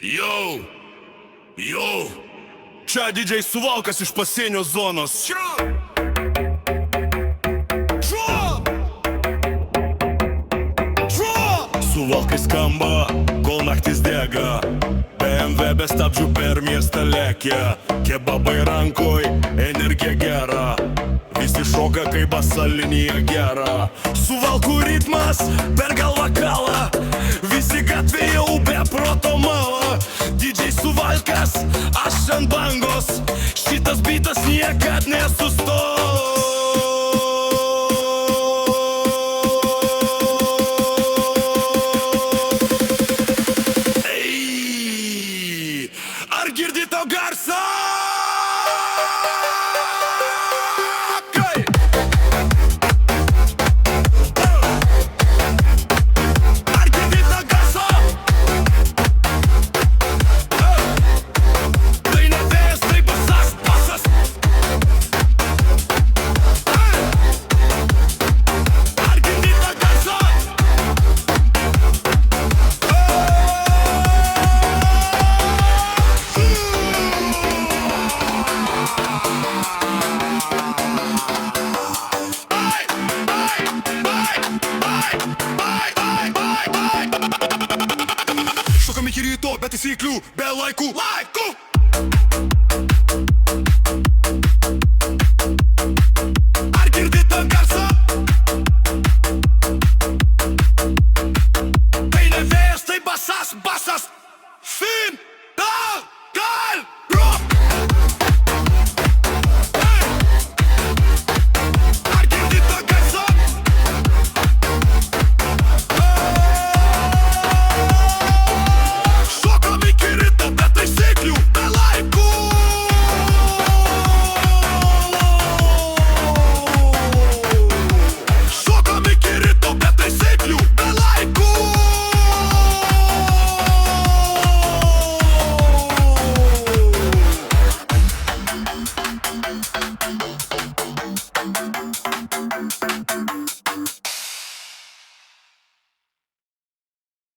Jau, jau, čia DJ Suvalkas iš pasienio zonos. Suvalkai skamba, kol naktis dega, BMW be stabdžių per miestą lekia. Kebabai rankoj, energija gera, visi šoka kaip basa linija gera. Suvalkų ritmas per galvą kala, visi gatvėje jau be proto mala. DJ Suvalkas, aš ant bangos, šitas bitas niekad nesustos. Ar girdi to garsą? Ar girdi to garsą? Tai ne vėjas, tai basas, basas. Ar girdi to garsą? Šokam iki ryto, be taisyklių, be laikų. Ar girdi tą garsą? Tai ne vėjas, tai basas, basas.